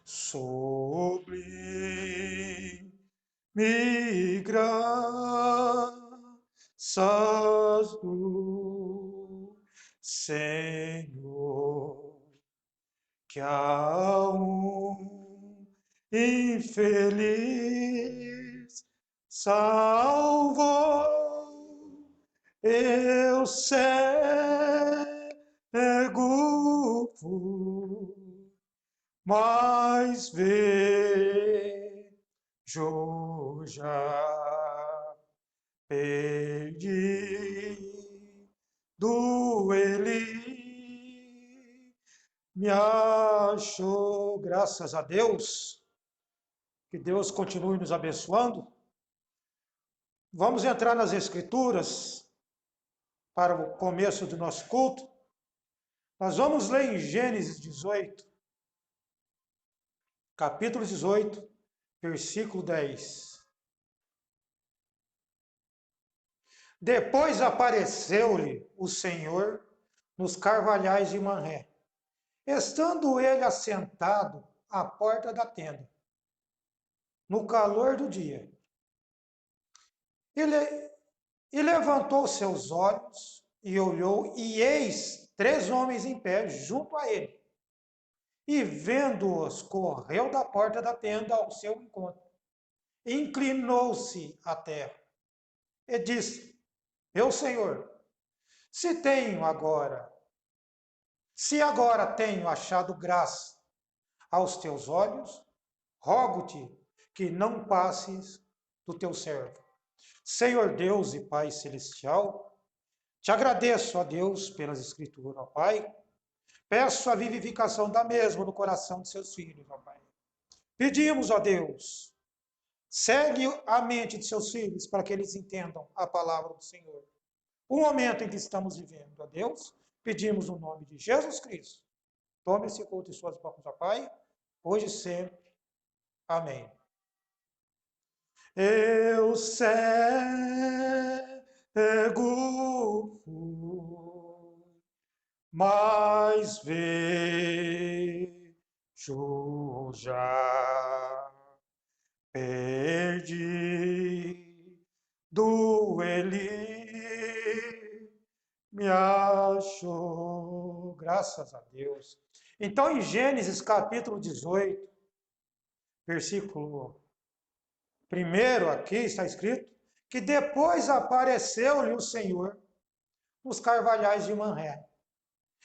sublime graças do Senhor, que a um infeliz salvou. Eu cego fui, mas vejo já, perdido ele me achou. Graças a Deus, que Deus continue nos abençoando. Vamos entrar nas Escrituras para o começo do nosso culto. Nós vamos ler em Gênesis 18, capítulo 18, versículo 10. Depois apareceu-lhe o Senhor nos carvalhais de Manré, estando ele assentado à porta da tenda, no calor do dia. E levantou seus olhos e olhou, e eis 3 homens em pé junto a ele. E vendo-os, correu da porta da tenda ao seu encontro. Inclinou-se à terra e disse: Meu Senhor, se agora tenho achado graça aos teus olhos, rogo-te que não passes do teu servo. Senhor Deus e Pai celestial, te agradeço, ó Deus, pelas Escrituras, ó Pai. Peço a vivificação da mesma no coração de seus filhos, ó Pai. Pedimos, ó Deus, segue a mente de seus filhos para que eles entendam a palavra do Senhor. O momento em que estamos vivendo, ó Deus, pedimos no nome de Jesus Cristo. Tome esse culto em suas mãos, ó Pai, hoje e sempre. Amém. Eu cego fui, mas vejo já, perdido ele me achou. Graças a Deus. Então, em Gênesis capítulo 18, versículo 1, aqui está escrito que depois apareceu-lhe o Senhor nos carvalhais de Manré,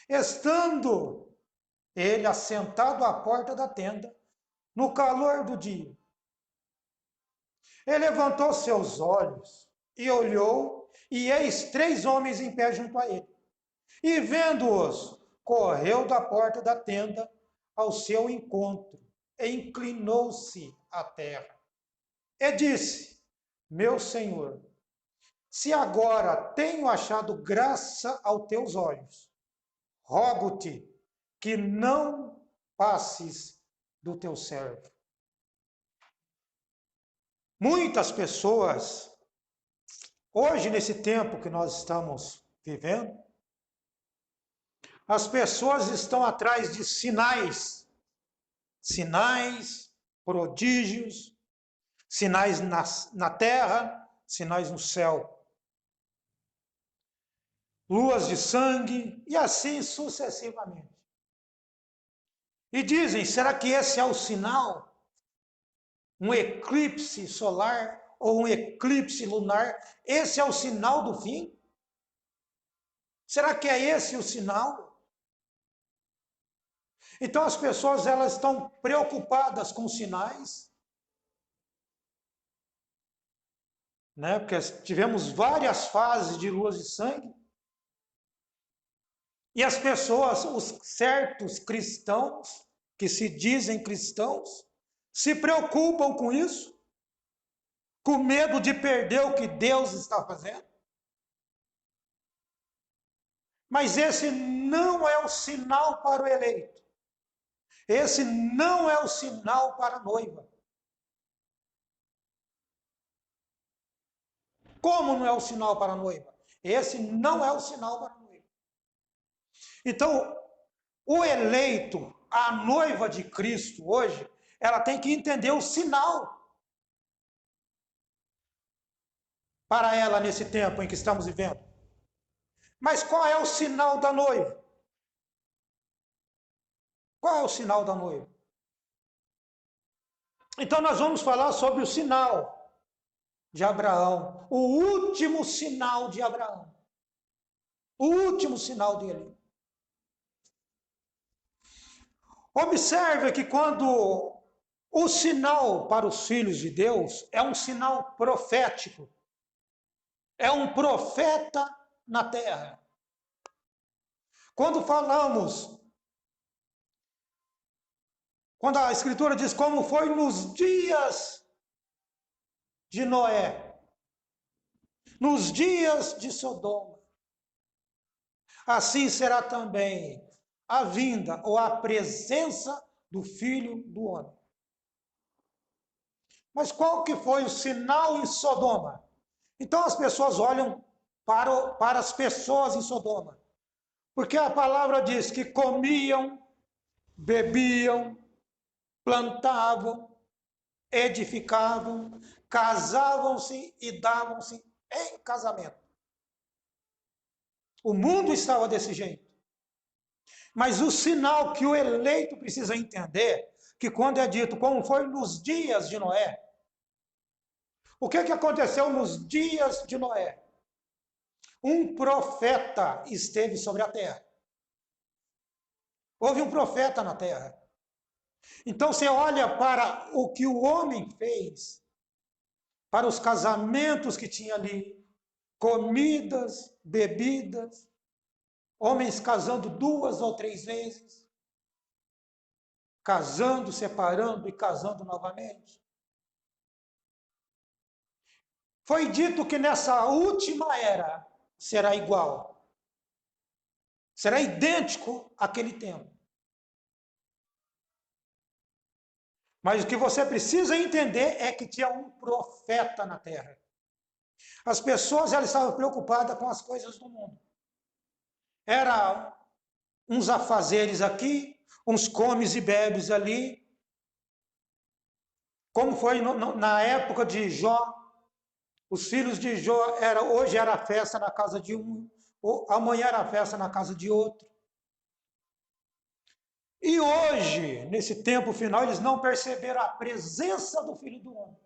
estando ele assentado à porta da tenda, no calor do dia. Ele levantou seus olhos e olhou, e eis 3 homens em pé junto a ele. E vendo-os, correu da porta da tenda ao seu encontro, e inclinou-se à terra. E disse: Meu Senhor, se agora tenho achado graça aos teus olhos, rogo-te que não passes do teu servo. Muitas pessoas, hoje nesse tempo que nós estamos vivendo, as pessoas estão atrás de sinais, prodígios, sinais na terra, sinais no céu. Luas de sangue e assim sucessivamente. E dizem, será que esse é o sinal? Um eclipse solar ou um eclipse lunar, esse é o sinal do fim? Será que é esse o sinal? Então as pessoas elas estão preocupadas com sinais, né? Porque tivemos várias fases de luas de sangue. E as pessoas, os certos cristãos, que se dizem cristãos, se preocupam com isso, com medo de perder o que Deus está fazendo. Mas esse não é o sinal para o eleito. Esse não é o sinal para a noiva. Como não é o sinal para a noiva? Esse não é o sinal para a noiva. Então, o eleito, a noiva de Cristo hoje, ela tem que entender o sinal para ela nesse tempo em que estamos vivendo. Mas qual é o sinal da noiva? Qual é o sinal da noiva? Então nós vamos falar sobre o sinal de Abraão, o último sinal de Abraão. O último sinal dele. Observe que quando o sinal para os filhos de Deus é um sinal profético, é um profeta na terra. Quando a Escritura diz como foi nos dias de Noé, nos dias de Sodoma, assim será também a vinda ou a presença do Filho do Homem. Mas qual que foi o sinal em Sodoma? Então as pessoas olham para as pessoas em Sodoma, porque a palavra diz que comiam, bebiam, plantavam, edificavam, casavam-se e davam-se em casamento. O mundo estava desse jeito. Mas o sinal que o eleito precisa entender, que quando é dito como foi nos dias de Noé, o que aconteceu nos dias de Noé? Um profeta esteve sobre a terra. Houve um profeta na terra. Então você olha para o que o homem fez, para os casamentos que tinha ali, comidas, bebidas, homens casando 2 ou 3 vezes, casando, separando e casando novamente. Foi dito que nessa última era será igual, será idêntico àquele tempo. Mas o que você precisa entender é que tinha um profeta na terra. As pessoas elas estavam preocupadas com as coisas do mundo. Era uns afazeres aqui, uns comes e bebes ali. Como foi na época de Jó, os filhos de Jó, hoje era festa na casa de um, amanhã era festa na casa de outro. E hoje, nesse tempo final, eles não perceberam a presença do Filho do Homem.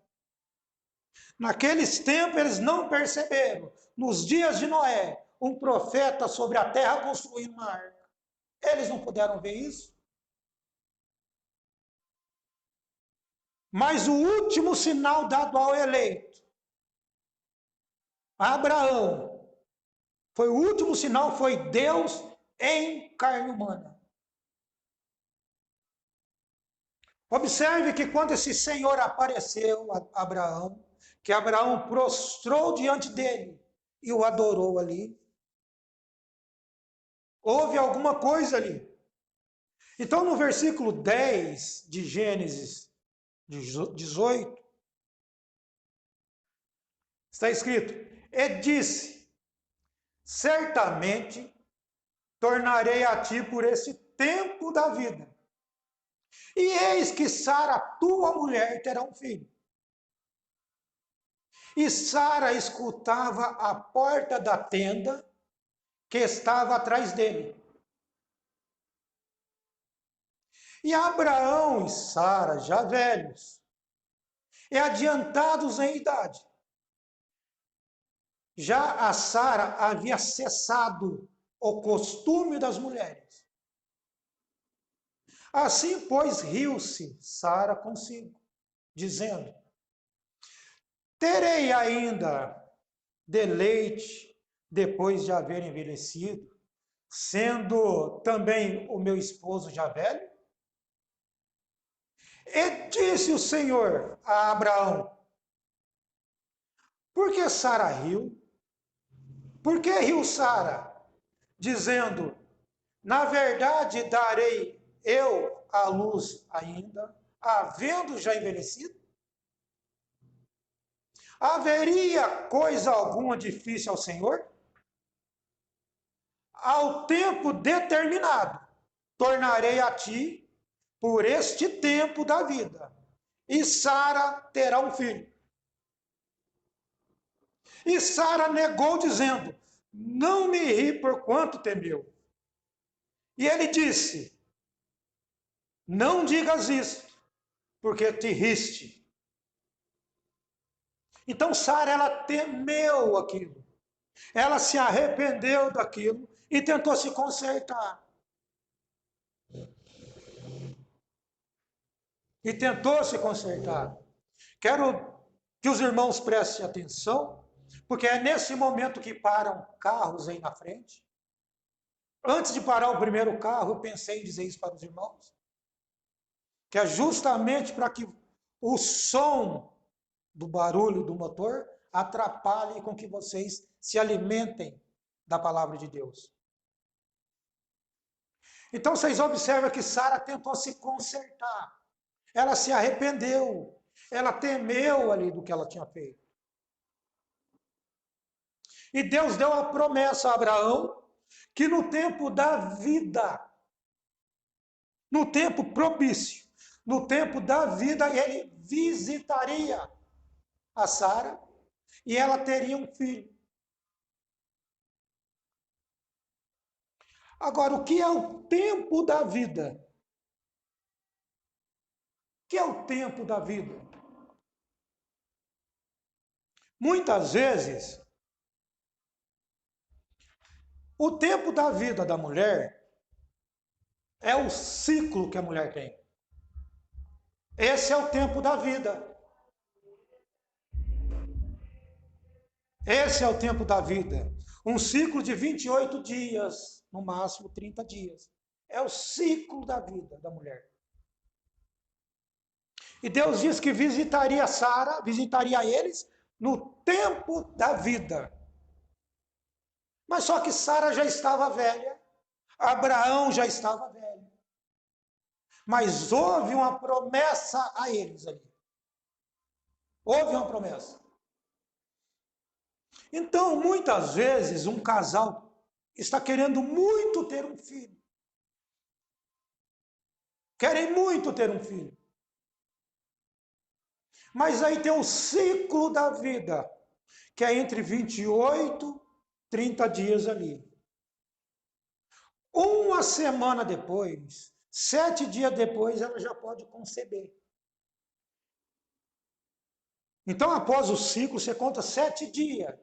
Naqueles tempos, eles não perceberam. Nos dias de Noé, um profeta sobre a terra construindo uma arca. Eles não puderam ver isso. Mas o último sinal dado ao eleito, Abraão, foi o último sinal, foi Deus em carne humana. Observe que quando esse Senhor apareceu a Abraão, que Abraão prostrou diante dele e o adorou ali, houve alguma coisa ali. Então, no versículo 10 de Gênesis 18, está escrito: E disse, certamente tornarei a ti por esse tempo da vida, e eis que Sara, tua mulher, terá um filho. E Sara escutava a porta da tenda que estava atrás dele. E Abraão e Sara, já velhos, e adiantados em idade, já a Sara havia cessado o costume das mulheres. Assim, pois, riu-se Sara consigo, dizendo: terei ainda deleite depois de haver envelhecido, sendo também o meu esposo já velho? E disse o Senhor a Abraão: por que Sara riu? Por que riu Sara? Dizendo: na verdade darei eu à luz ainda, havendo já envelhecido? Haveria coisa alguma difícil ao Senhor? Ao tempo determinado, tornarei a ti por este tempo da vida, e Sara terá um filho. E Sara negou, dizendo: não me ri por quanto temeu. E ele disse: não digas isto, porque te riste. Então Sara, ela temeu aquilo. Ela se arrependeu daquilo e tentou se consertar. E tentou se consertar. Quero que os irmãos prestem atenção, porque é nesse momento que param carros aí na frente. Antes de parar o primeiro carro, eu pensei em dizer isso para os irmãos, que é justamente para que o som do barulho do motor atrapalhe com que vocês se alimentem da palavra de Deus. Então vocês observam que Sara tentou se consertar. Ela se arrependeu. Ela temeu ali do que ela tinha feito. E Deus deu a promessa a Abraão que no tempo da vida, no tempo propício, no tempo da vida, ele visitaria a Sara e ela teria um filho. Agora, o que é o tempo da vida? O que é o tempo da vida? Muitas vezes, o tempo da vida da mulher é o ciclo que a mulher tem. Esse é o tempo da vida. Esse é o tempo da vida. Um ciclo de 28 dias, no máximo 30 dias. É o ciclo da vida da mulher. E Deus diz que visitaria Sara, visitaria eles no tempo da vida. Mas só que Sara já estava velha, Abraão já estava velho. Mas houve uma promessa a eles ali. Houve uma promessa. Então, muitas vezes, um casal está querendo muito ter um filho. Querem muito ter um filho. Mas aí tem o ciclo da vida, que é entre 28 e 30 dias ali. Uma semana depois, 7 dias depois, ela já pode conceber. Então, após o ciclo, você conta 7 dias,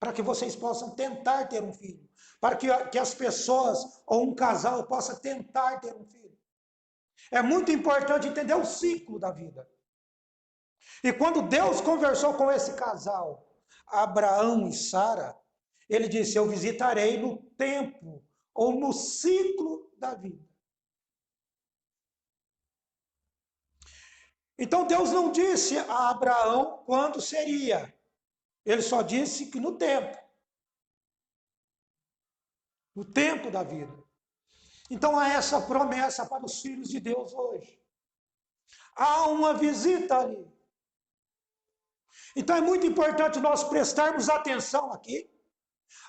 para que vocês possam tentar ter um filho. Para que as pessoas, ou um casal, possa tentar ter um filho. É muito importante entender o ciclo da vida. E quando Deus conversou com esse casal, Abraão e Sara, ele disse: eu visitarei no tempo ou no ciclo da vida. Então Deus não disse a Abraão quando seria. Ele só disse que no tempo. No tempo da vida. Então há essa promessa para os filhos de Deus hoje. Há uma visita ali. Então é muito importante nós prestarmos atenção aqui,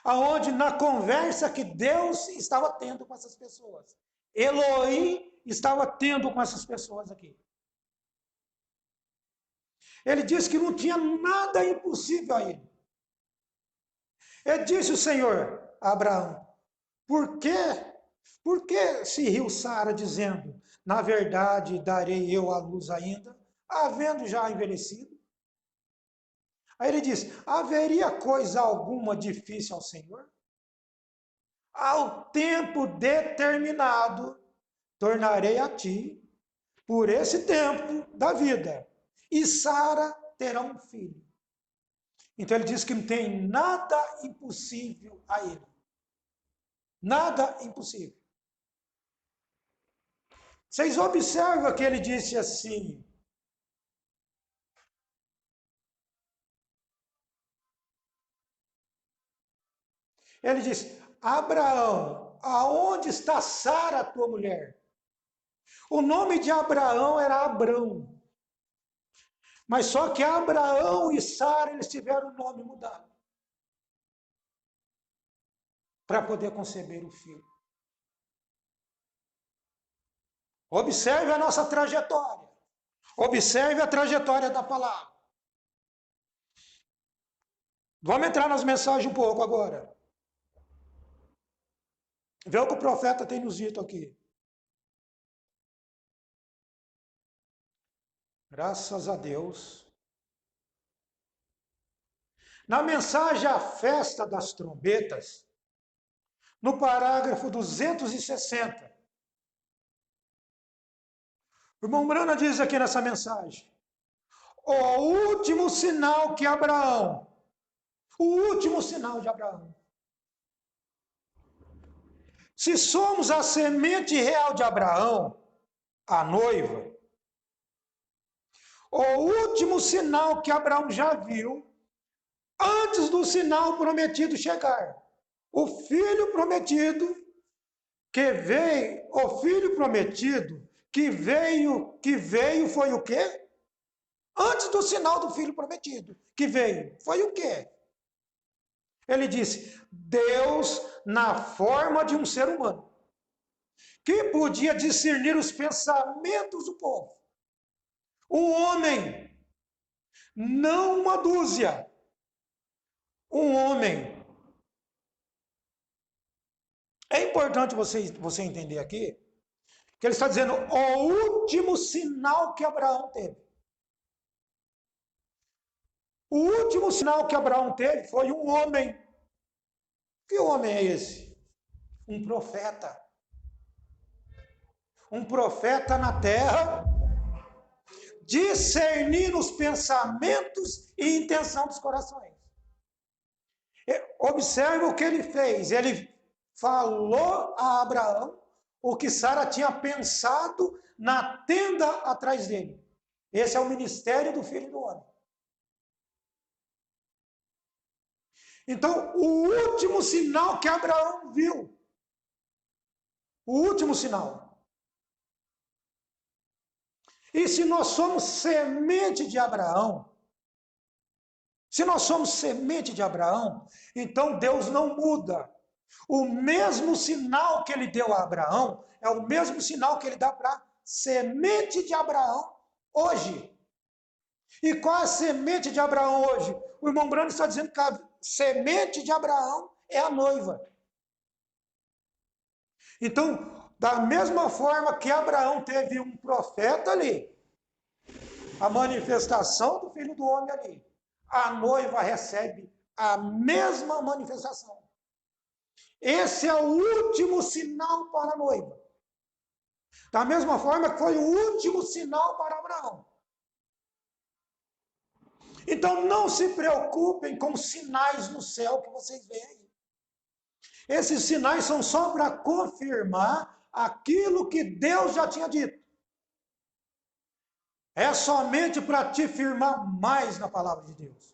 aonde na conversa que Deus estava tendo com essas pessoas. Elohim estava tendo com essas pessoas aqui. Ele disse que não tinha nada impossível a ele. Ele disse o Senhor a Abraão: por quê? Por que se riu Sara dizendo: na verdade darei eu a luz ainda, havendo já envelhecido? Aí ele diz: haveria coisa alguma difícil ao Senhor? Ao tempo determinado, tornarei a ti, por esse tempo da vida, e Sara terá um filho. Então ele diz que não tem nada impossível a ele. Nada impossível. Vocês observam que ele disse assim: ele disse: Abraão, aonde está Sara, tua mulher? O nome de Abraão era Abrão. Mas só que Abraão e Sara, eles tiveram o nome mudado. Para poder conceber o filho. Observe a nossa trajetória. Observe a trajetória da palavra. Vamos entrar nas mensagens um pouco agora. Vê o que o profeta tem nos dito aqui. Graças a Deus. Na mensagem à festa das trombetas, no parágrafo 260, o irmão Brana diz aqui nessa mensagem: o último sinal que Abraão, o último sinal de Abraão. Se somos a semente real de Abraão, a noiva, o último sinal que Abraão já viu, antes do sinal prometido chegar, o filho prometido que veio foi o quê? Antes do sinal do filho prometido que veio, foi o quê? Ele disse: Deus na forma de um ser humano, que podia discernir os pensamentos do povo. Um homem, não uma dúzia, um homem. É importante você entender aqui que ele está dizendo o último sinal que Abraão teve. O último sinal que Abraão teve foi um homem. Que homem é esse? Um profeta. Um profeta na terra, discernindo os pensamentos e intenção dos corações. Observe o que ele fez. Ele falou a Abraão o que Sara tinha pensado na tenda atrás dele. Esse é o ministério do Filho do Homem. Então, o último sinal que Abraão viu, o último sinal. E se nós somos semente de Abraão, então Deus não muda. O mesmo sinal que ele deu a Abraão é o mesmo sinal que ele dá para a semente de Abraão hoje. E qual é a semente de Abraão hoje? O irmão Brando está dizendo que a semente de Abraão é a noiva. Então, da mesma forma que Abraão teve um profeta ali, a manifestação do Filho do Homem ali, a noiva recebe a mesma manifestação. Esse é o último sinal para a noiva. Da mesma forma que foi o último sinal para Abraão. Então não se preocupem com sinais no céu que vocês veem. Esses sinais são só para confirmar aquilo que Deus já tinha dito. É somente para te firmar mais na palavra de Deus.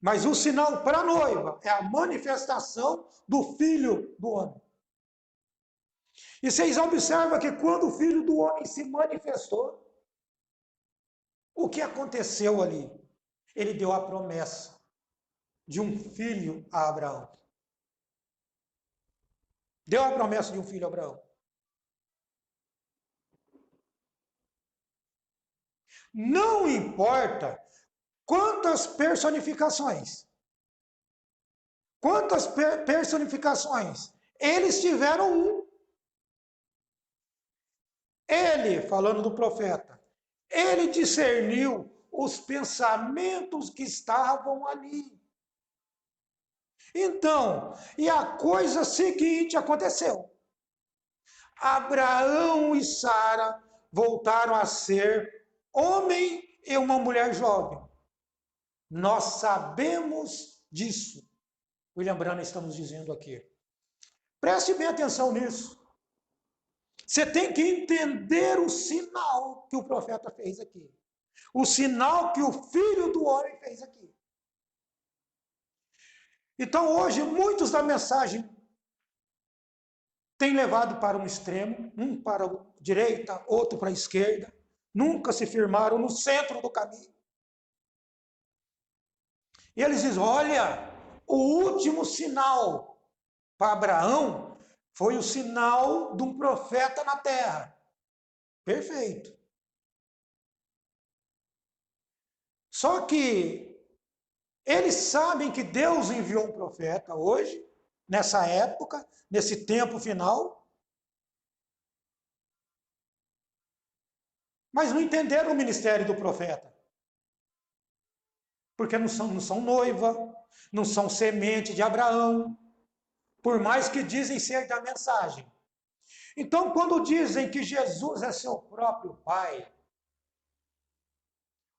Mas o sinal para a noiva é a manifestação do Filho do Homem. E vocês observam que quando o Filho do Homem se manifestou, o que aconteceu ali? Ele deu a promessa de um filho a Abraão. Deu a promessa de um filho a Abraão. Não importa quantas personificações, eles tiveram um. Ele, falando do profeta, ele discerniu os pensamentos que estavam ali. Então, e a coisa seguinte aconteceu. Abraão e Sara voltaram a ser homem e uma mulher jovem. Nós sabemos disso. William Branham está nos dizendo aqui. Preste bem atenção nisso. Você tem que entender o sinal que o profeta fez aqui. O sinal que o Filho do Homem fez aqui. Então hoje muitos da mensagem têm levado para um extremo, um para a direita, outro para a esquerda. Nunca se firmaram no centro do caminho. E eles dizem, olha, o último sinal para Abraão Foi o sinal de um profeta na terra. Perfeito. Só que eles sabem que Deus enviou um profeta hoje, nessa época, nesse tempo final, mas não entenderam o ministério do profeta. Porque não são noiva, não são semente de Abraão, por mais que dizem ser da mensagem. Então, quando dizem que Jesus é seu próprio Pai,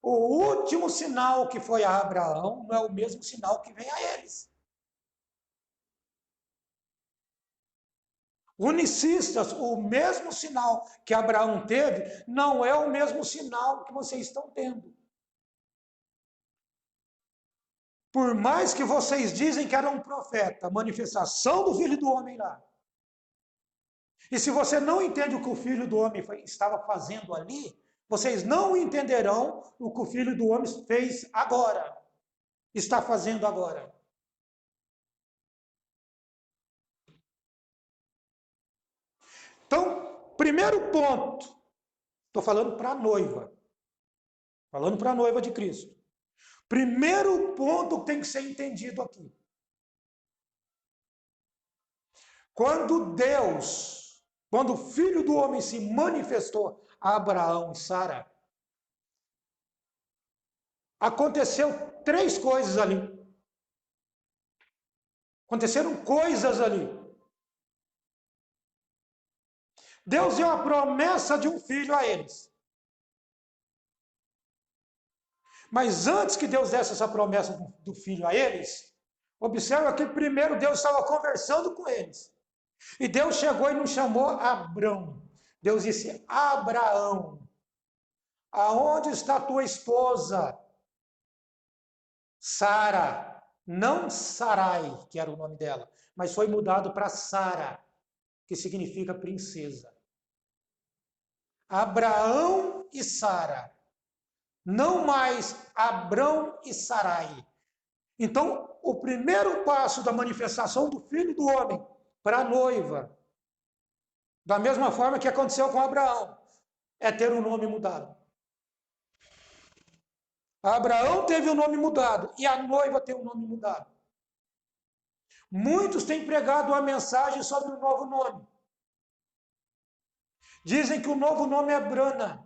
o último sinal que foi a Abraão não é o mesmo sinal que vem a eles. Unicistas, o mesmo sinal que Abraão teve, não é o mesmo sinal que vocês estão tendo. Por mais que vocês dizem que era um profeta, manifestação do Filho do Homem lá. E se você não entende o que o Filho do Homem estava fazendo ali, vocês não entenderão o que o Filho do Homem fez agora, está fazendo agora. Então, primeiro ponto, estou falando para a noiva, de Cristo. Primeiro ponto que tem que ser entendido aqui. Quando o Filho do Homem se manifestou a Abraão e Sara, aconteceu 3 coisas ali. Aconteceram coisas ali. Deus deu a promessa de um filho a eles. Mas antes que Deus desse essa promessa do filho a eles, observa que primeiro Deus estava conversando com eles. E Deus chegou e não chamou Abrão. Deus disse, Abraão, aonde está tua esposa? Sara, não Sarai, que era o nome dela, mas foi mudado para Sara, que significa princesa. Abraão e Sara, não mais Abrão e Sarai. Então, o primeiro passo da manifestação do Filho do Homem para a noiva, da mesma forma que aconteceu com Abraão, é ter o nome mudado. Abraão teve o nome mudado e a noiva tem o nome mudado. Muitos têm pregado a mensagem sobre o novo nome. Dizem que o novo nome é Brana.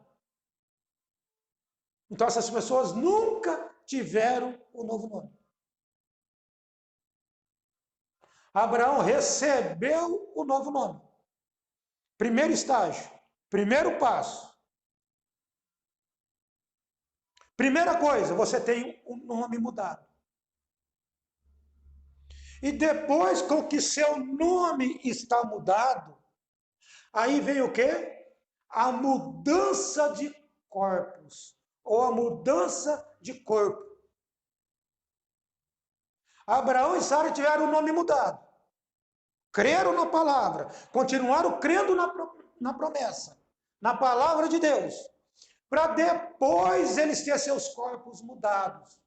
Então essas pessoas nunca tiveram o novo nome. Abraão recebeu o novo nome. Primeiro estágio, primeiro passo. Primeira coisa, você tem o nome mudado. E depois com que seu nome está mudado, aí vem o quê? A mudança de corpos, ou a mudança de corpo. Abraão e Sara tiveram o nome mudado. Creram na palavra, continuaram crendo na promessa, na palavra de Deus, para depois eles terem seus corpos mudados.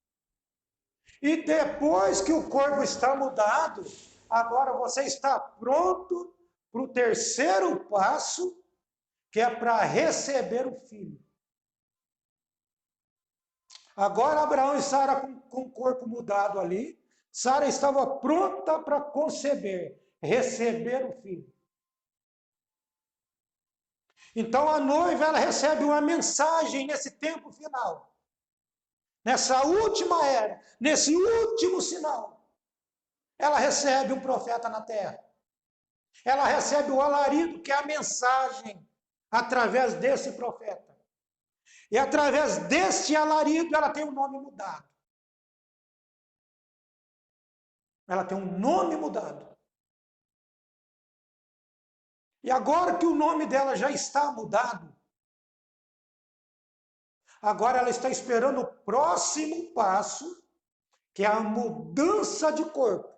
E depois que o corpo está mudado, agora você está pronto para o terceiro passo, que é para receber o filho. Agora Abraão e Sara com o corpo mudado ali, Sara estava pronta para conceber, receber o filho. Então a noiva ela recebe uma mensagem nesse tempo final. Nessa última era, nesse último sinal. Ela recebe um profeta na terra. Ela recebe o alarido, que é a mensagem, através desse profeta. E através deste alarido, ela tem um nome mudado. Ela tem um nome mudado. E agora que o nome dela já está mudado, agora ela está esperando o próximo passo, que é a mudança de corpo.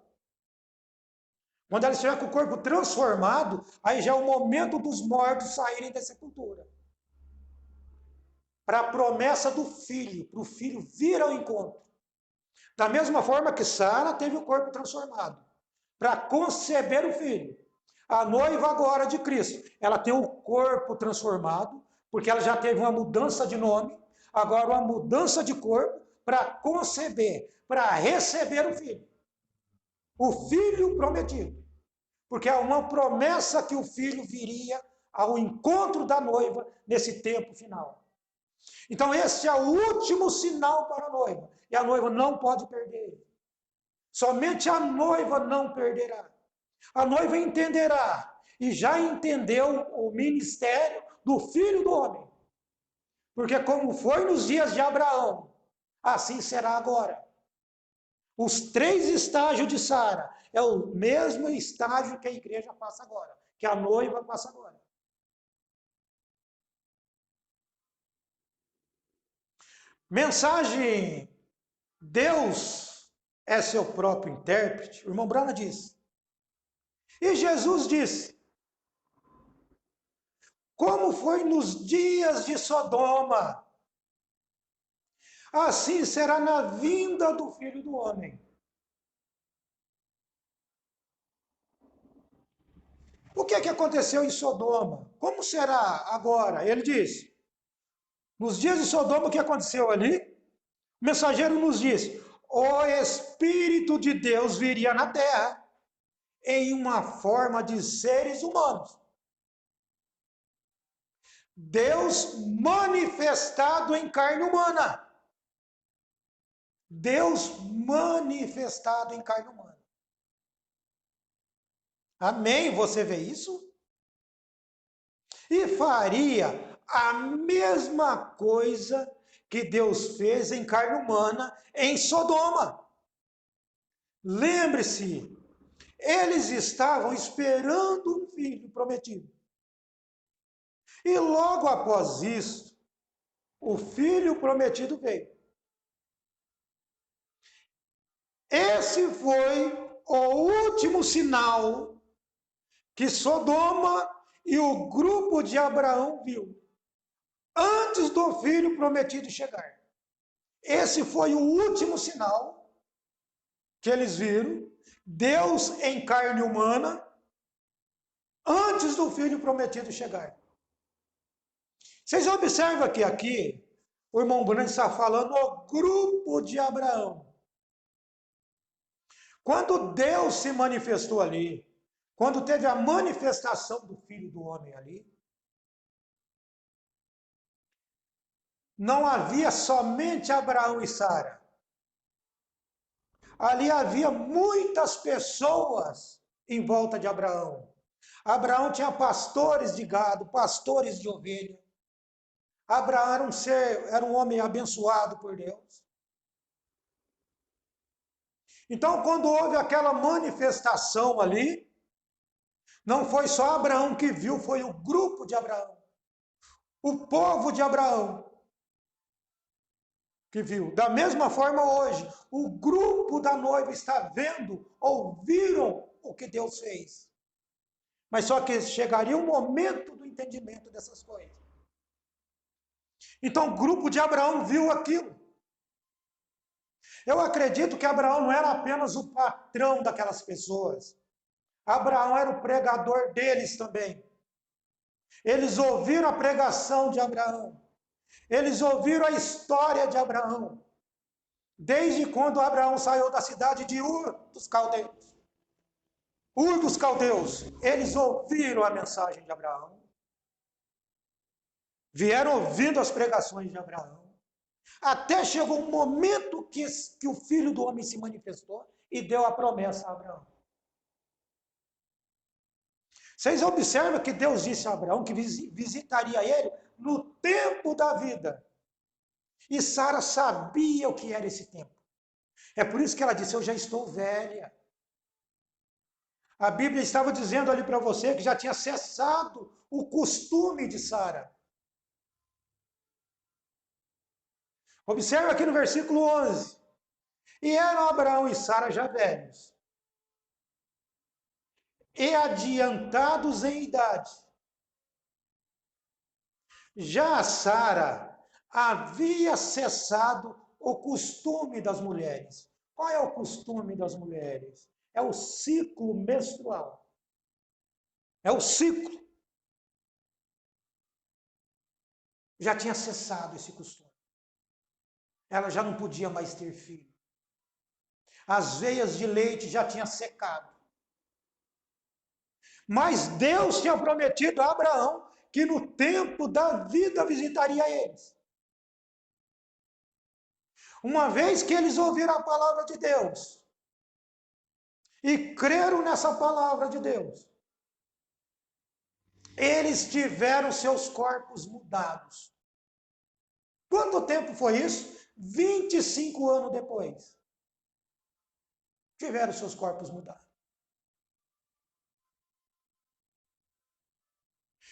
Quando ela estiver com o corpo transformado, aí já é o momento dos mortos saírem da sepultura. Para a promessa do filho, para o filho vir ao encontro. Da mesma forma que Sara teve o corpo transformado, para conceber o filho. A noiva agora de Cristo, ela tem o corpo transformado, porque ela já teve uma mudança de nome, agora uma mudança de corpo para conceber, para receber o filho prometido. Porque há uma promessa que o filho viria ao encontro da noiva nesse tempo final. Então esse é o último sinal para a noiva, e a noiva não pode perder. Somente a noiva não perderá. A noiva entenderá, e já entendeu o ministério do Filho do Homem. Porque como foi nos dias de Abraão, assim será agora. Os 3 estágios de Sara é o mesmo estágio que a igreja passa agora, que a noiva passa agora. Mensagem: Deus é seu próprio intérprete. O irmão Brana diz. E Jesus disse: como foi nos dias de Sodoma, assim será na vinda do Filho do Homem. O que aconteceu em Sodoma? Como será agora? Ele disse: nos dias de Sodoma, o que aconteceu ali? O mensageiro nos disse: o Espírito de Deus viria na terra em uma forma de seres humanos. Deus manifestado em carne humana. Deus manifestado em carne humana. Amém? Você vê isso? E faria a mesma coisa que Deus fez em carne humana em Sodoma. Lembre-se, eles estavam esperando um filho prometido. E logo após isso, o filho prometido veio. Esse foi o último sinal que Sodoma e o grupo de Abraão viu antes do filho prometido chegar. Esse foi o último sinal que eles viram, Deus em carne humana, antes do filho prometido chegar. Vocês observam que aqui o irmão Bruno está falando o grupo de Abraão. Quando Deus se manifestou ali, quando teve a manifestação do Filho do Homem ali, não havia somente Abraão e Sara. Ali havia muitas pessoas em volta de Abraão. Abraão tinha pastores de gado, pastores de ovelha. Abraão era um homem abençoado por Deus. Então, quando houve aquela manifestação ali, não foi só Abraão que viu, foi o grupo de Abraão. O povo de Abraão que viu. Da mesma forma hoje, o grupo da noiva está vendo, ouviram o que Deus fez. Mas só que chegaria um momento do entendimento dessas coisas. Então o grupo de Abraão viu aquilo. Eu acredito que Abraão não era apenas o patrão daquelas pessoas. Abraão era o pregador deles também. Eles ouviram a pregação de Abraão. Eles ouviram a história de Abraão. Desde quando Abraão saiu da cidade de Ur dos Caldeus. Ur dos Caldeus. Eles ouviram a mensagem de Abraão. Vieram ouvindo as pregações de Abraão. Até chegou um momento que o Filho do Homem se manifestou e deu a promessa a Abraão. Vocês observam que Deus disse a Abraão que visitaria ele no tempo da vida. E Sara sabia o que era esse tempo. É por isso que ela disse: eu já estou velha. A Bíblia estava dizendo ali para você que já tinha cessado o costume de Sara. Observa aqui no versículo 11. E eram Abraão e Sara já velhos, e adiantados em idade. Já Sara havia cessado o costume das mulheres. Qual é o costume das mulheres? É o ciclo menstrual. É o ciclo. Já tinha cessado esse costume. Ela já não podia mais ter filho. As veias de leite já tinham secado. Mas Deus tinha prometido a Abraão que no tempo da vida visitaria eles. Uma vez que eles ouviram a palavra de Deus e creram nessa palavra de Deus, eles tiveram seus corpos mudados. Quanto tempo foi isso? 25 anos depois. Tiveram seus corpos mudados.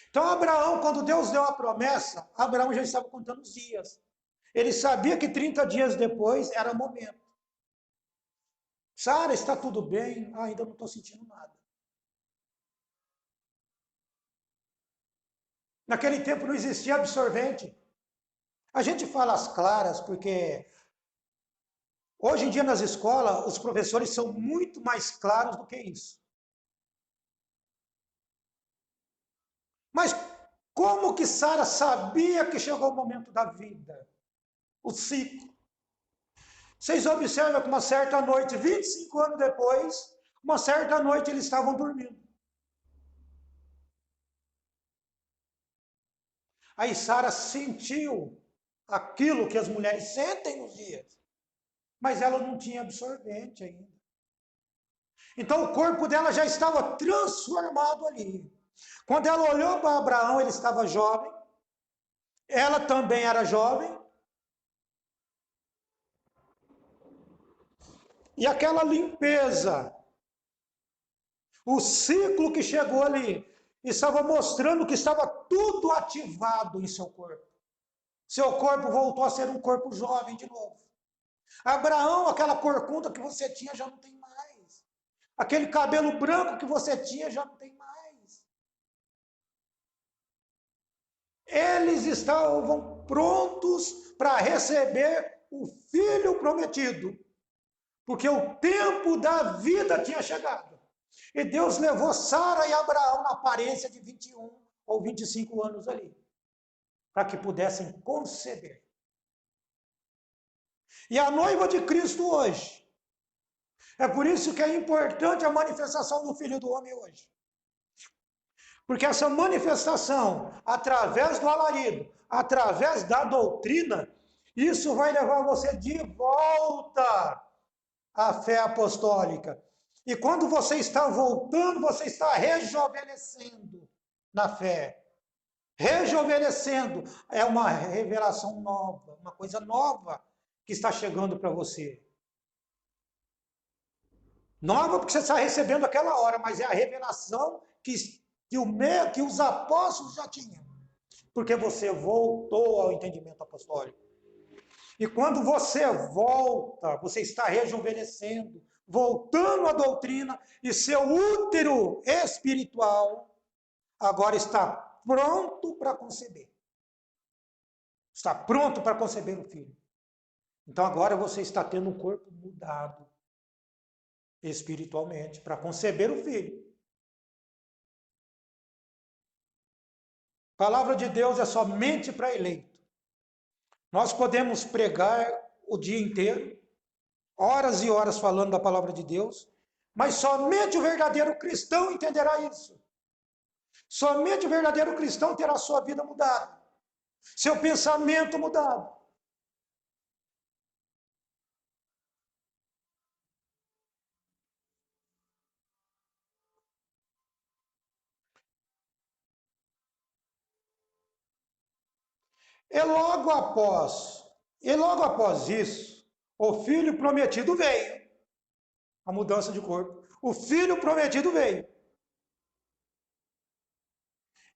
Então, Abraão, quando Deus deu a promessa, Abraão já estava contando os dias. Ele sabia que 30 dias depois era o momento. Sara, está tudo bem? Ah, ainda não estou sentindo nada. Naquele tempo não existia absorvente. A gente fala as claras porque hoje em dia nas escolas os professores são muito mais claros do que isso. Mas como que Sara sabia que chegou o momento da vida? O ciclo. Vocês observam que uma certa noite, 25 anos depois, uma certa noite eles estavam dormindo. Aí Sara sentiu aquilo que as mulheres sentem nos dias, mas ela não tinha absorvente ainda. Então o corpo dela já estava transformado ali. Quando ela olhou para Abraão, ele estava jovem, ela também era jovem, e aquela limpeza, o ciclo que chegou ali, estava mostrando que estava tudo ativado em seu corpo. Seu corpo voltou a ser um corpo jovem de novo. Abraão, aquela corcunda que você tinha já não tem mais. Aquele cabelo branco que você tinha já não tem mais. Eles estavam prontos para receber o filho prometido, porque o tempo da vida tinha chegado. E Deus levou Sara e Abraão na aparência de 21 ou 25 anos ali, para que pudessem conceber. E a noiva de Cristo hoje, é por isso que é importante a manifestação do Filho do Homem hoje. Porque essa manifestação, através do alarido, através da doutrina, isso vai levar você de volta à fé apostólica. E quando você está voltando, você está rejuvenescendo na fé. Rejuvenescendo é uma revelação nova, uma coisa nova que está chegando para você. Nova porque você está recebendo aquela hora, mas é a revelação que os apóstolos já tinham. Porque você voltou ao entendimento apostólico. E quando você volta, você está rejuvenescendo, voltando à doutrina, e seu útero espiritual agora está pronto para conceber. Está pronto para conceber o filho. Então agora você está tendo um corpo mudado espiritualmente para conceber o filho. A palavra de Deus é somente para eleito. Nós podemos pregar o dia inteiro, horas e horas falando da palavra de Deus, mas somente o verdadeiro cristão entenderá isso. Somente o verdadeiro cristão terá sua vida mudada, seu pensamento mudado. E logo após isso, o filho prometido veio. A mudança de corpo. O filho prometido veio.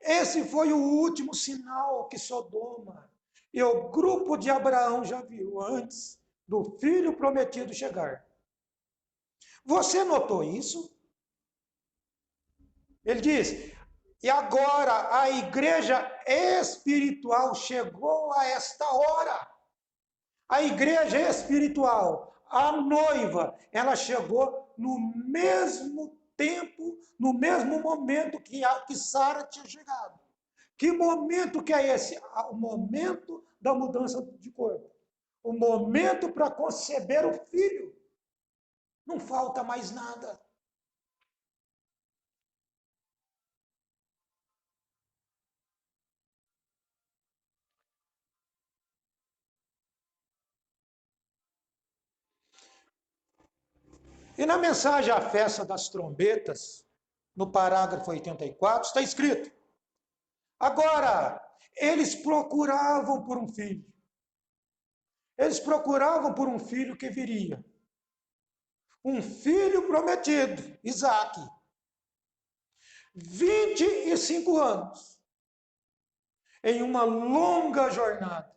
Esse foi o último sinal que Sodoma e o grupo de Abraão já viu antes do filho prometido chegar. Você notou isso? Ele diz: e agora a igreja espiritual chegou a esta hora. A igreja espiritual, a noiva, ela chegou no mesmo tempo, no mesmo momento que Sara tinha chegado. Que momento que é esse? O momento da mudança de corpo. O momento para conceber o filho. Não falta mais nada. E na mensagem à festa das trombetas, no parágrafo 84, está escrito: agora, eles procuravam por um filho. Eles procuravam por um filho que viria. Um filho prometido, Isaque. 25 anos. Em uma longa jornada.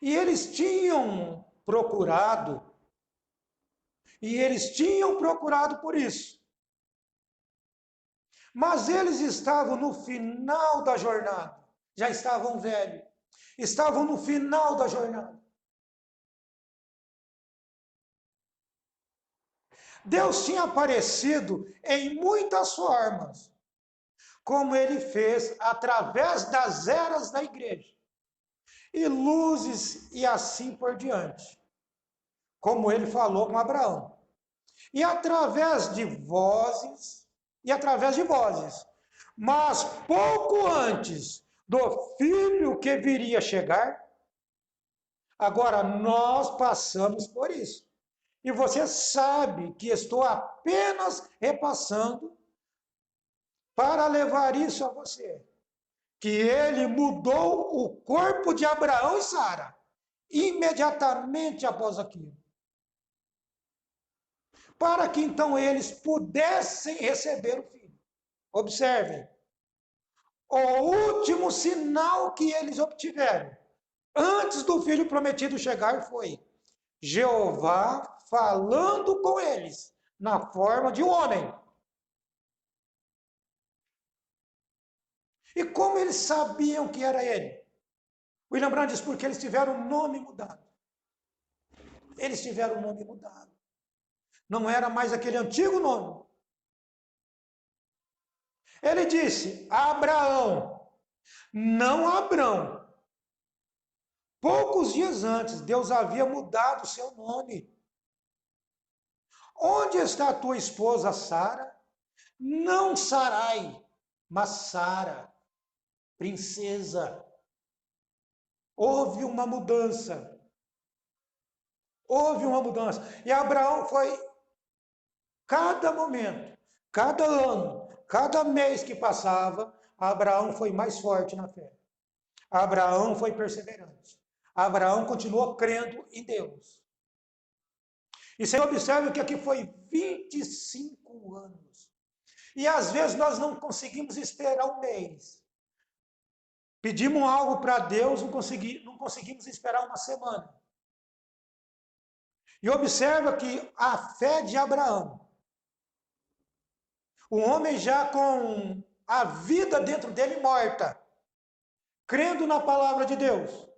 E eles tinham procurado. E eles tinham procurado por isso. Mas eles estavam no final da jornada. Já estavam velhos. Estavam no final da jornada. Deus tinha aparecido em muitas formas, como ele fez através das eras da igreja, e luzes e assim por diante, como ele falou com Abraão. E através de vozes, mas pouco antes do filho que viria chegar, agora nós passamos por isso. E você sabe que estou apenas repassando para levar isso a você. Que ele mudou o corpo de Abraão e Sara, imediatamente após aquilo. Para que então eles pudessem receber o filho. Observem, o último sinal que eles obtiveram, antes do filho prometido chegar, foi Jeová falando com eles, na forma de um homem. E como eles sabiam que era ele? William Brandt diz, porque eles tiveram o nome mudado. Eles tiveram o nome mudado. Não era mais aquele antigo nome. Ele disse, Abraão, não Abrão. Poucos dias antes, Deus havia mudado o seu nome. Onde está a tua esposa Sara? Não Sarai, mas Sara, princesa. Houve uma mudança. Houve uma mudança. E Abraão foi, cada momento, cada ano, cada mês que passava, Abraão foi mais forte na fé. Abraão foi perseverante. Abraão continuou crendo em Deus. E você observa que aqui foi 25 anos. E às vezes nós não conseguimos esperar um mês. Pedimos algo para Deus, não conseguimos esperar uma semana. E observa que a fé de Abraão, o homem já com a vida dentro dele morta, crendo na palavra de Deus,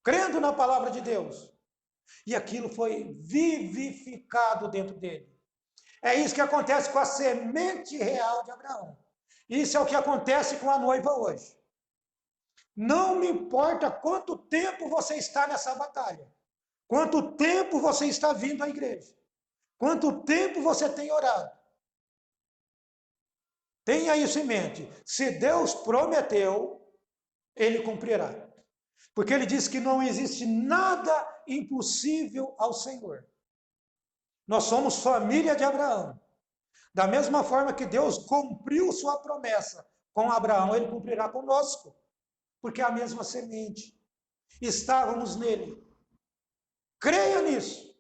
crendo na palavra de Deus, e aquilo foi vivificado dentro dele. É isso que acontece com a semente real de Abraão. Isso é o que acontece com a noiva hoje. Não me importa quanto tempo você está nessa batalha, quanto tempo você está vindo à igreja, quanto tempo você tem orado. Tenha isso em mente. Se Deus prometeu, ele cumprirá. Porque ele diz que não existe nada impossível ao Senhor. Nós somos família de Abraão. Da mesma forma que Deus cumpriu sua promessa com Abraão, ele cumprirá conosco. Porque é a mesma semente. Estávamos nele. Creia nisso.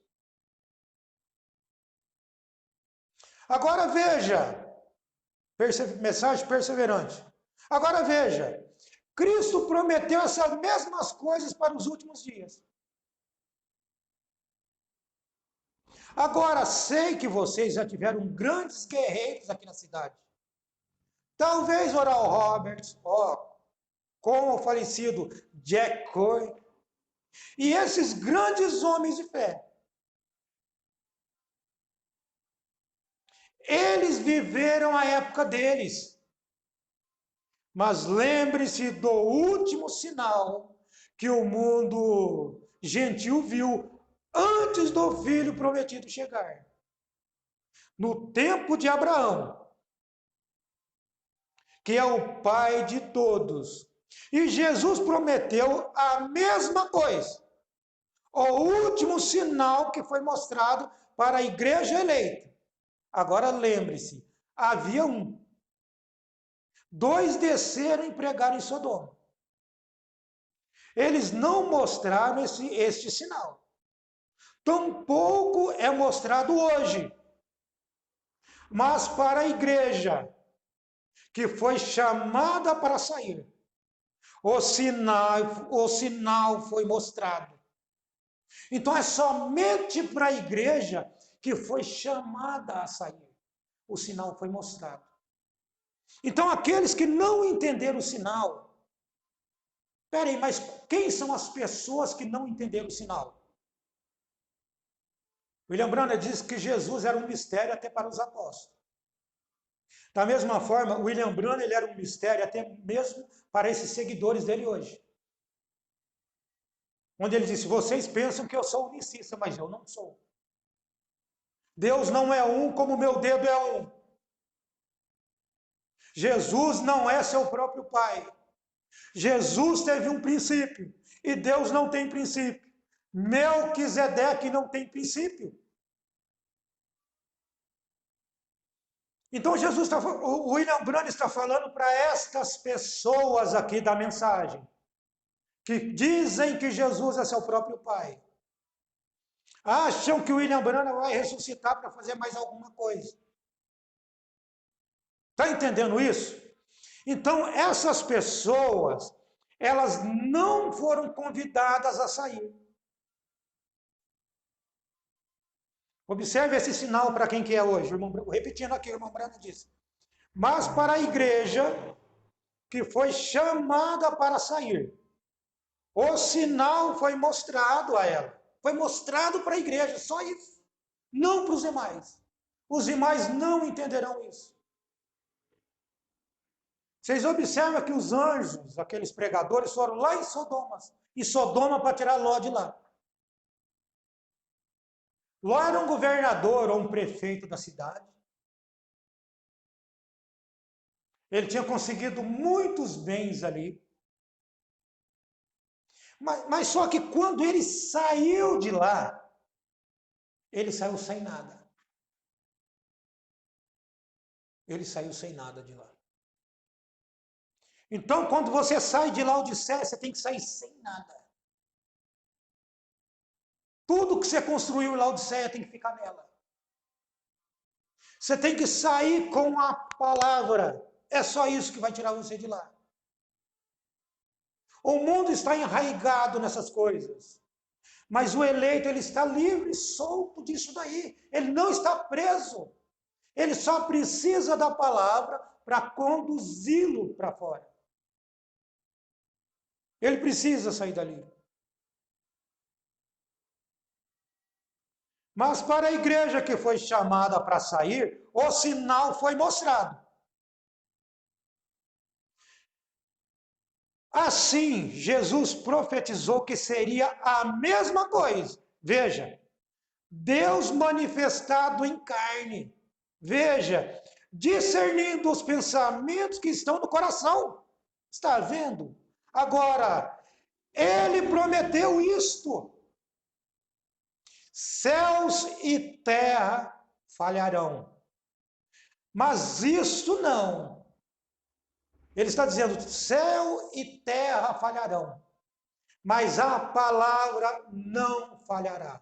Agora veja, mensagem perseverante. Agora veja, Cristo prometeu essas mesmas coisas para os últimos dias. Agora, sei que vocês já tiveram grandes guerreiros aqui na cidade. Talvez Oral Roberts, com o falecido Jack Coy, E esses grandes homens de fé, eles viveram a época deles. Mas lembre-se do último sinal que o mundo gentil viu antes do filho prometido chegar. No tempo de Abraão, que é o pai de todos. E Jesus prometeu a mesma coisa. O último sinal que foi mostrado para a igreja eleita. Agora lembre-se, havia um. Dois desceram e pregaram em Sodoma. Eles não mostraram este sinal. Tampouco é mostrado hoje. Mas para a igreja que foi chamada para sair, o sinal foi mostrado. Então é somente para a igreja que foi chamada a sair. O sinal foi mostrado. Então aqueles que não entenderam o sinal, peraí, mas quem são as pessoas que não entenderam o sinal? William Branham diz que Jesus era um mistério até para os apóstolos. Da mesma forma, William Branham ele era um mistério até mesmo para esses seguidores dele hoje. Onde ele disse, vocês pensam que eu sou unicista, mas eu não sou. Deus não é um como meu dedo é um. Jesus não é seu próprio pai. Jesus teve um princípio e Deus não tem princípio. Melquisedeque não tem princípio. Então Jesus o William Branham está falando para estas pessoas aqui da mensagem, que dizem que Jesus é seu próprio pai. Acham que o William Branham vai ressuscitar para fazer mais alguma coisa. Está entendendo isso? Então, essas pessoas, elas não foram convidadas a sair. Observe esse sinal para quem que é hoje. Repetindo aqui, o irmão Brano disse. Mas para a igreja que foi chamada para sair, o sinal foi mostrado a ela. Foi mostrado para a igreja, só isso. Não para os demais. Os demais não entenderão isso. Vocês observam que os anjos, aqueles pregadores, foram lá em Sodoma para tirar Ló de lá. Ló era um governador ou um prefeito da cidade. Ele tinha conseguido muitos bens ali. Mas só que quando ele saiu de lá, ele saiu sem nada. Ele saiu sem nada de lá. Então, quando você sai de Laodiceia, você tem que sair sem nada. Tudo que você construiu em Laodiceia tem que ficar nela. Você tem que sair com a palavra. É só isso que vai tirar você de lá. O mundo está enraizado nessas coisas. Mas o eleito, ele está livre, solto disso daí. Ele não está preso. Ele só precisa da palavra para conduzi-lo para fora. Ele precisa sair dali. Mas para a igreja que foi chamada para sair, o sinal foi mostrado. Assim, Jesus profetizou que seria a mesma coisa. Veja, Deus manifestado em carne. Veja, discernindo os pensamentos que estão no coração. Está vendo? Agora, ele prometeu isto. Céus e terra falharão. Mas isto não. Ele está dizendo, céu e terra falharão, mas a palavra não falhará.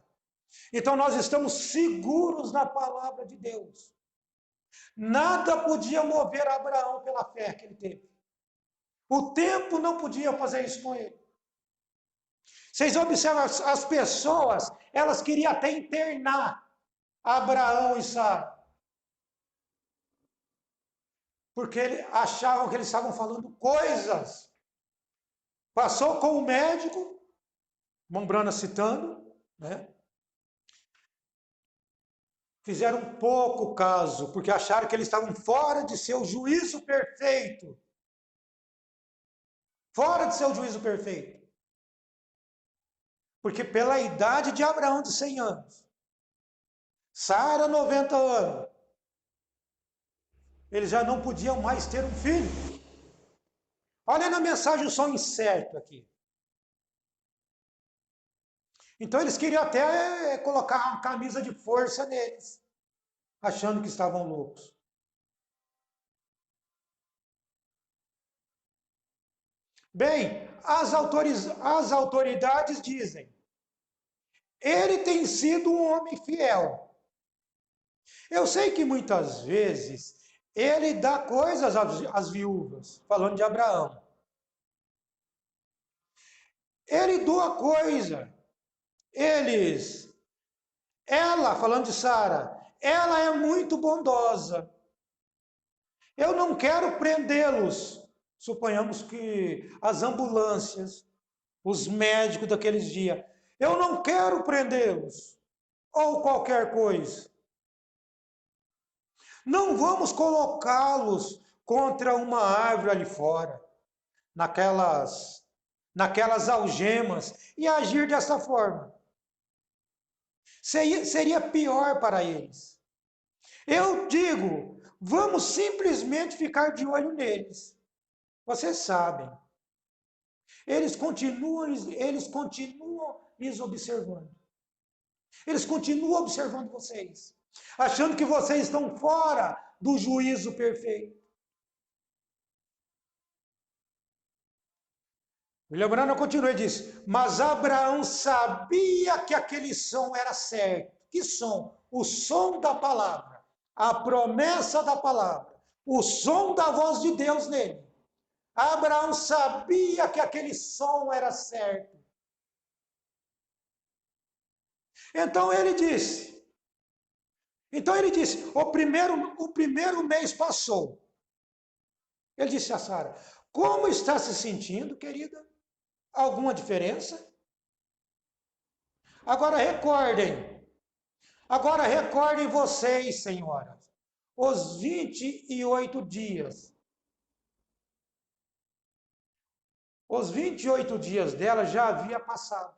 Então nós estamos seguros na palavra de Deus. Nada podia mover Abraão pela fé que ele teve. O tempo não podia fazer isso com ele. Vocês observam, as pessoas, elas queriam até internar Abraão e Sara. Porque achavam que eles estavam falando coisas. Passou com o médico, Mombrana citando, né? Fizeram pouco caso, porque acharam que eles estavam fora de seu juízo perfeito. Fora de seu juízo perfeito. Porque pela idade de Abraão de 100 anos, Sara 90 anos, eles já não podiam mais ter um filho. Olha na mensagem o som incerto aqui. Então eles queriam até colocar uma camisa de força neles, achando que estavam loucos. Bem, as autoridades dizem, ele tem sido um homem fiel. Eu sei que muitas vezes ele dá coisas às viúvas, falando de Abraão. Ele doa coisa. Ela, falando de Sara, ela é muito bondosa. Eu não quero prendê-los. Suponhamos que as ambulâncias, os médicos daqueles dias, eu não quero prendê-los. Ou qualquer coisa. Não vamos colocá-los contra uma árvore ali fora, naquelas algemas, e agir dessa forma. Seria pior para eles. Eu digo, vamos simplesmente ficar de olho neles. Vocês sabem. Eles continuam lhes observando. Eles continuam observando vocês, achando que vocês estão fora do juízo perfeito. William Branham continua e diz, mas Abraão sabia que aquele som era certo. Que som? O som da palavra, a promessa da palavra, o som da voz de Deus nele. Abraão sabia que aquele som era certo. Então ele disse, o primeiro mês passou. Ele disse a Sara, como está se sentindo, querida? Alguma diferença? Agora recordem vocês, senhoras, os 28 dias. Os 28 dias dela já havia passado.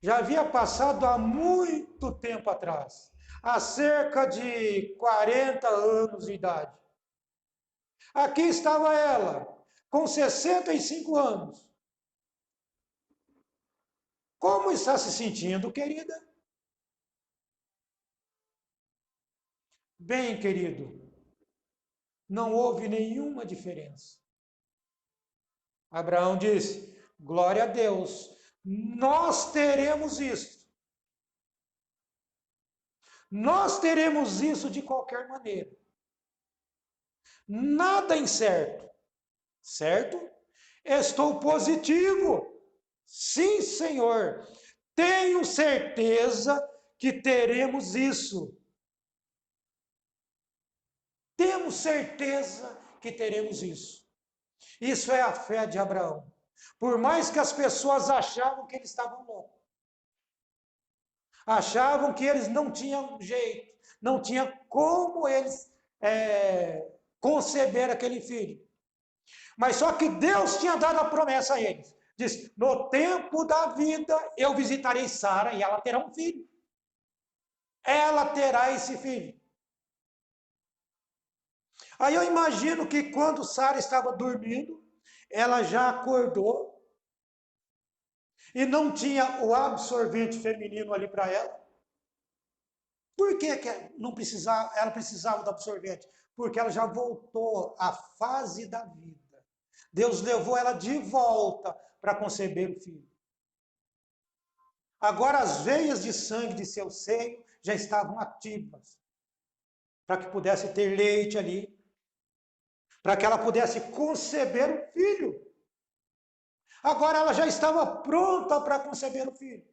Já havia passado há muito tempo atrás, há cerca de 40 anos de idade. Aqui estava ela, com 65 anos. Como está se sentindo, querida? Bem, querido, não houve nenhuma diferença. Abraão disse, glória a Deus, nós teremos isso. Nós teremos isso de qualquer maneira. Nada incerto, certo? Estou positivo. Sim, Senhor. Tenho certeza que teremos isso. Temos certeza que teremos isso. Isso é a fé de Abraão. Por mais que as pessoas achavam que eles estavam loucos. Achavam que eles não tinham jeito. Não tinha como eles conceber aquele filho. Mas só que Deus tinha dado a promessa a eles. Diz, no tempo da vida eu visitarei Sara e ela terá um filho. Ela terá esse filho. Aí eu imagino que quando Sara estava dormindo, ela já acordou e não tinha o absorvente feminino ali para ela. Por que ela precisava do absorvente? Porque ela já voltou à fase da vida. Deus levou ela de volta para conceber o filho. Agora as veias de sangue de seu seio já estavam ativas, para que pudesse ter leite ali, para que ela pudesse conceber o filho. Agora ela já estava pronta para conceber o filho.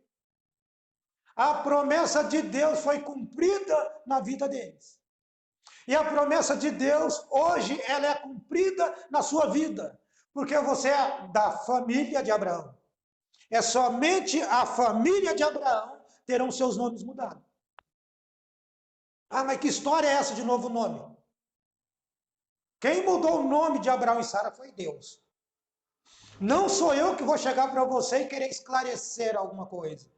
A promessa de Deus foi cumprida na vida deles. E a promessa de Deus, hoje, ela é cumprida na sua vida. Porque você é da família de Abraão. É somente a família de Abraão terão seus nomes mudados. Ah, mas que história é essa de novo nome? Quem mudou o nome de Abraão e Sara foi Deus. Não sou eu que vou chegar para você e querer esclarecer alguma coisa.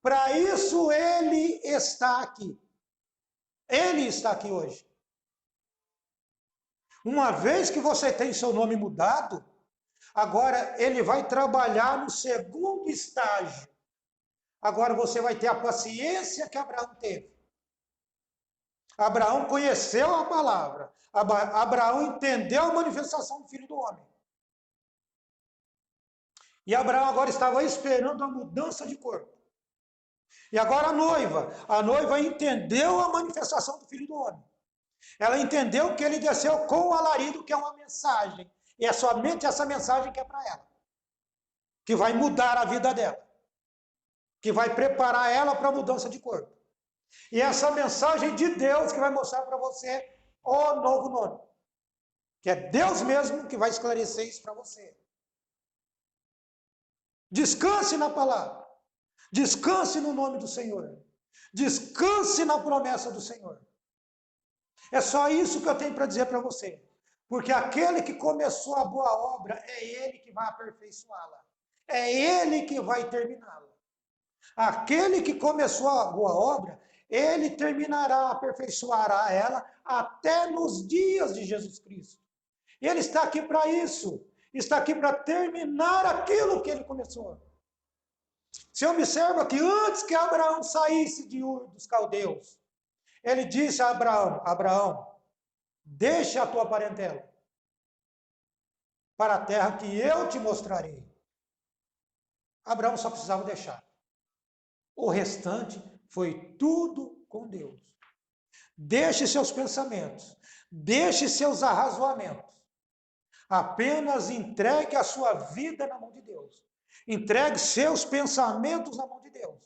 Para isso ele está aqui. Ele está aqui hoje. Uma vez que você tem seu nome mudado, agora ele vai trabalhar no segundo estágio. Agora você vai ter a paciência que Abraão teve. Abraão conheceu a palavra. Abraão entendeu a manifestação do Filho do Homem. E Abraão agora estava esperando a mudança de corpo. E agora a noiva entendeu a manifestação do Filho do Homem. Ela entendeu que ele desceu com o alarido, que é uma mensagem. E é somente essa mensagem que é para ela. Que vai mudar a vida dela. Que vai preparar ela para a mudança de corpo. E essa mensagem de Deus que vai mostrar para você o novo nome. Que é Deus mesmo que vai esclarecer isso para você. Descanse na palavra. Descanse no nome do Senhor. Descanse na promessa do Senhor. É só isso que eu tenho para dizer para você. Porque aquele que começou a boa obra, é ele que vai aperfeiçoá-la. É ele que vai terminá-la. Aquele que começou a boa obra, ele terminará, aperfeiçoará ela até nos dias de Jesus Cristo. E ele está aqui para isso. Está aqui para terminar aquilo que ele começou. Você observa que antes que Abraão saísse de Ur dos Caldeus, ele disse a Abraão, Abraão, deixa a tua parentela para a terra que eu te mostrarei. Abraão só precisava deixar. O restante foi tudo com Deus. Deixe seus pensamentos, deixe seus arrazoamentos. Apenas entregue a sua vida na mão de Deus. Entregue seus pensamentos na mão de Deus.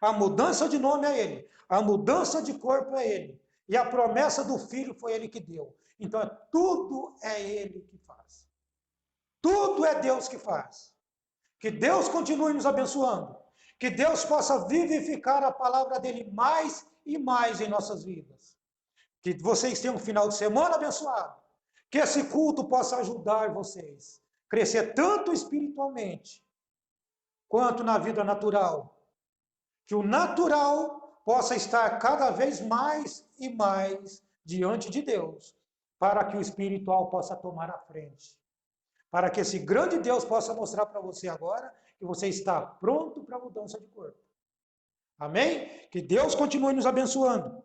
A mudança de nome é Ele. A mudança de corpo é Ele. E a promessa do Filho foi Ele que deu. Então, tudo é Ele que faz. Tudo é Deus que faz. Que Deus continue nos abençoando. Que Deus possa vivificar a palavra dEle mais e mais em nossas vidas. Que vocês tenham um final de semana abençoado. Que esse culto possa ajudar vocês a crescer tanto espiritualmente quanto na vida natural. Que o natural possa estar cada vez mais e mais diante de Deus, para que o espiritual possa tomar a frente. Para que esse grande Deus possa mostrar para você agora que você está pronto para a mudança de corpo. Amém? Que Deus continue nos abençoando.